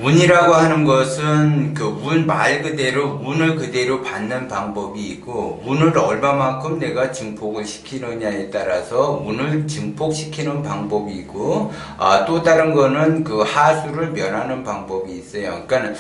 운이라고 하는 것은 그 운 말 그대로 운을 그대로 받는 방법이 있고, 운을 얼마만큼 내가 증폭을 시키느냐에 따라서 운을 증폭시키는 방법이 있고, 또 다른 거는 그 하수를 면하는 방법이 있어요. 그러니까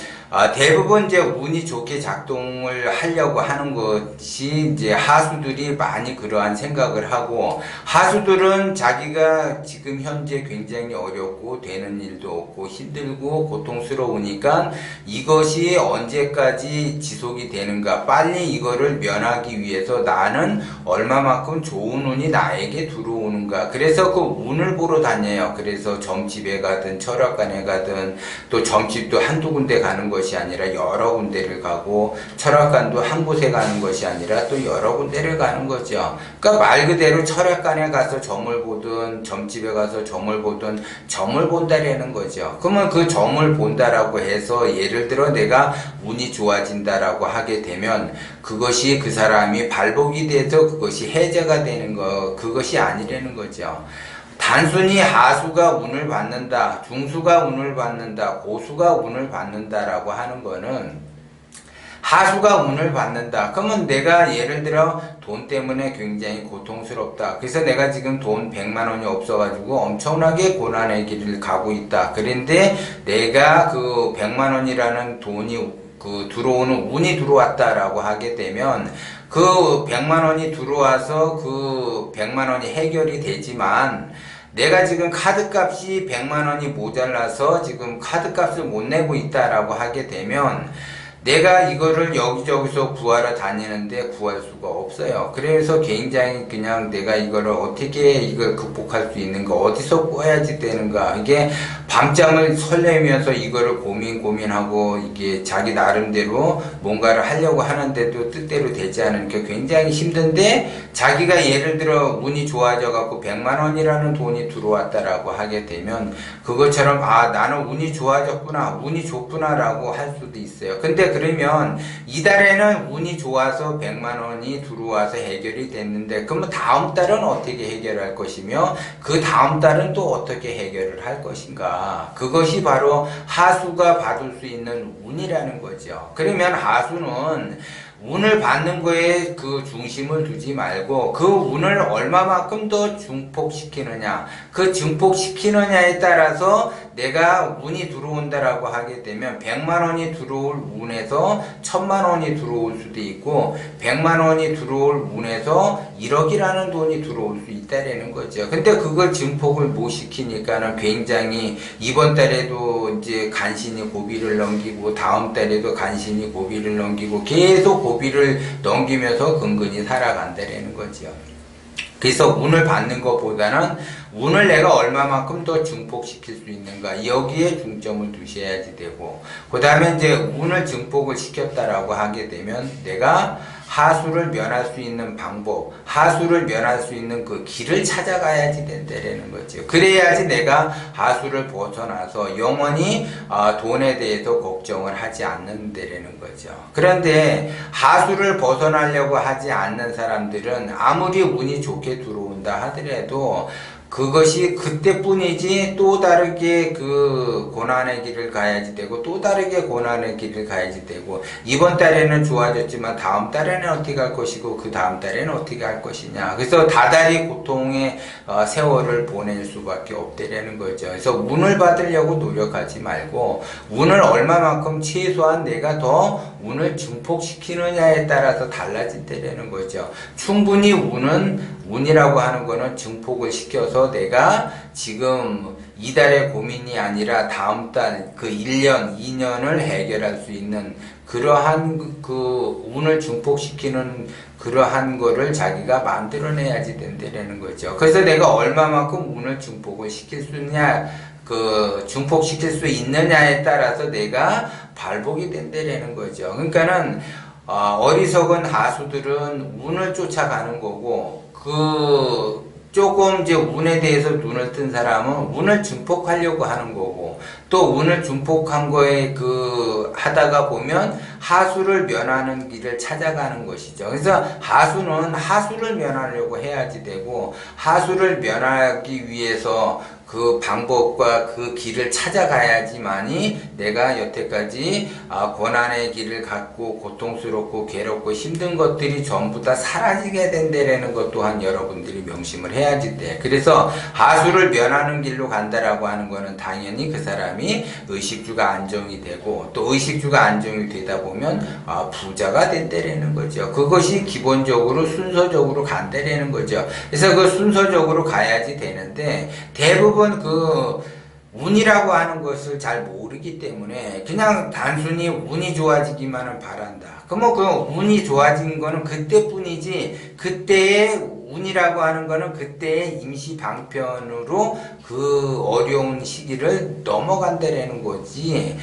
대부분 이제 운이 좋게 작동을 하려고 하는 것이 이제 하수들이 많이 그러한 생각을 하고, 하수들은 자기가 지금 현재 굉장히 어렵고 되는 일도 없고 힘들고 고통스러우니까 이것이 언제까지 지속이 되는가, 빨리 이거를 면하기 위해서 나는 얼마만큼 좋은 운이 나에게 들어오는가, 그래서 그 운을 보러 다녀요. 그래서 점집에 가든 철학관에 가든, 또 점집도 한두 군데 가는 것이 아니라 여러 군데를 가고, 철학관도 한 곳에 가는 것이 아니라 또 여러 군데를 가는 거죠. 그러니까 말 그대로 철학관에 가서 점을 보든 점집에 가서 점을 보든 점을 본다라는 거죠. 그러면 그 점을 본다라고 해서 예를 들어 내가 운이 좋아진다라고 하게 되면 그것이 그 사람이 발복이 돼서 그것이 해제가 되는 거, 그것이 아니라는 거죠. 단순히 하수가 운을 받는다, 중수가 운을 받는다, 고수가 운을 받는다라고 하는 거는, 하수가 운을 받는다. 그러면 내가 예를 들어 돈 때문에 굉장히 고통스럽다. 그래서 내가 지금 돈 100만 원이 없어가지고 엄청나게 고난의 길을 가고 있다. 그런데 내가 그 100만 원이라는 돈이 그 들어오는 운이 들어왔다라고 하게 되면 그 100만 원이 들어와서 그 100만 원이 해결이 되지만, 내가 지금 카드값이 100만 원이 모자라서 지금 카드값을 못 내고 있다라고 하게 되면 내가 이거를 여기저기서 구하러 다니는데 구할 수가 없어요. 그래서 굉장히 그냥 내가 이거를 어떻게 이걸 극복할 수 있는가, 어디서 꿔야지 되는가, 이게 밤잠을 설레면서 이거를 고민하고 이게 자기 나름대로 뭔가를 하려고 하는데도 뜻대로 되지 않으니까 굉장히 힘든데, 자기가 예를 들어 운이 좋아져 갖고 100만 원이라는 돈이 들어왔다라고 하게 되면 그것처럼 나는 운이 좋아졌구나, 운이 좋구나 라고 할 수도 있어요. 근데 그러면 이달에는 운이 좋아서 100만 원이 들어와서 해결이 됐는데, 그러면 다음 달은 어떻게 해결할 것이며 그 다음 달은 또 어떻게 해결을 할 것인가, 그것이 바로 하수가 받을 수 있는 운이라는 거죠. 그러면 하수는 운을 받는 거에 그 중심을 두지 말고 그 운을 얼마만큼 더 증폭시키느냐, 그 증폭시키느냐에 따라서 내가 운이 들어온다라고 하게 되면 100만 원이 들어올 운에서 1000만 원이 들어올 수도 있고, 100만 원이 들어올 운에서 1억이라는 돈이 들어올 수 있다라는 거죠. 근데 그걸 증폭을 못 시키니까는 굉장히 이번 달에도 이제 간신히 고비를 넘기고 다음 달에도 간신히 고비를 넘기고 계속 고비를 넘기면서 근근히 살아간다라는 거죠. 그래서 운을 받는 것보다는 운을 내가 얼마만큼 더 증폭시킬 수 있는가, 여기에 중점을 두셔야지 되고, 그 다음에 이제 운을 증폭을 시켰다라고 하게 되면 내가 하수를 면할 수 있는 방법, 하수를 면할 수 있는 그 길을 찾아가야지 된다라는 거죠. 그래야지 내가 하수를 벗어나서 영원히 돈에 대해서 걱정을 하지 않는다라는 거죠. 그런데 하수를 벗어나려고 하지 않는 사람들은 아무리 운이 좋게 들어온다 하더라도 그것이 그때뿐이지 또 다르게 그 고난의 길을 가야지 되고, 또 다르게 고난의 길을 가야지 되고, 이번 달에는 좋아졌지만 다음 달에는 어떻게 할 것이고 그 다음 달에는 어떻게 할 것이냐, 그래서 다달이 고통의 세월을 보낼 수밖에 없다라는 거죠. 그래서 운을 받으려고 노력하지 말고 운을 얼마만큼 최소한 내가 더 운을 증폭시키느냐에 따라서 달라진다라는 거죠. 충분히 운이라고 하는 거는 증폭을 시켜서 내가 지금 이달의 고민이 아니라 다음 달 그 1년, 2년을 해결할 수 있는 그러한 그 운을 증폭시키는 그러한 거를 자기가 만들어내야지 된다는 거죠. 그래서 내가 얼마만큼 운을 증폭을 시킬 수 있냐, 그 증폭시킬 수 있느냐에 따라서 내가 발복이 된다는 거죠. 그러니까는 어리석은 하수들은 운을 쫓아가는 거고, 조금 이제 운에 대해서 눈을 뜬 사람은 운을 증폭하려고 하는 거고, 또 운을 증폭한 거에 하다가 보면 하수를 면하는 길을 찾아가는 것이죠. 그래서 하수는 하수를 면하려고 해야지 되고, 하수를 면하기 위해서 그 방법과 그 길을 찾아가야지만이 내가 여태까지 고난의 길을 갖고 고통스럽고 괴롭고 힘든 것들이 전부 다 사라지게 된다라는 것 또한 여러분들이 명심을 해야지 돼. 그래서 하수를 면하는 길로 간다라고 하는 거는 당연히 그 사람이 의식주가 안정이 되고, 또 의식주가 안정이 되다 보면 부자가 된다라는 거죠. 그것이 기본적으로 순서적으로 간다라는 거죠. 그래서 그 순서적으로 가야지 되는데, 대부분 그 운이라고 하는 것을 잘 모르기 때문에 그냥 단순히 운이 좋아지기만은 바란다. 그러면 그 운이 좋아진 거는 그때뿐이지, 그때의 운이라고 하는 거는 그때의 임시 방편으로 그 어려운 시기를 넘어간다라는 거지.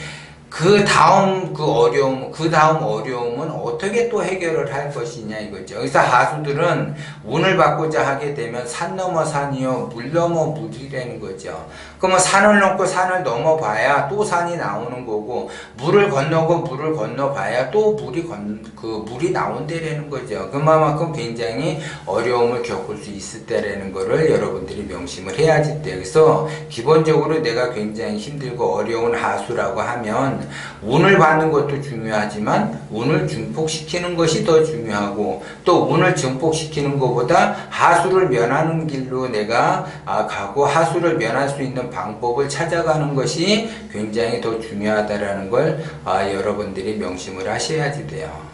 그 다음 어려움은 어떻게 또 해결을 할 것이냐 이거죠. 그래서 하수들은 운을 받고자 하게 되면 산 넘어 산이요, 물 넘어 물이라는 거죠. 그러면 산을 넘고 산을 넘어봐야 또 산이 나오는 거고, 물을 건너고 물을 건너봐야 또 물이 나온다라는 거죠. 그만큼 굉장히 어려움을 겪을 수 있을 때라는 거를 여러분들이 명심을 해야지 돼요. 그래서 기본적으로 내가 굉장히 힘들고 어려운 하수라고 하면 운을 받는 것도 중요하지만 운을 증폭시키는 것이 더 중요하고, 또 운을 증폭시키는 것보다 하수를 면하는 길로 내가 가고 하수를 면할 수 있는 방법을 찾아가는 것이 굉장히 더 중요하다라는 걸 여러분들이 명심을 하셔야지 돼요.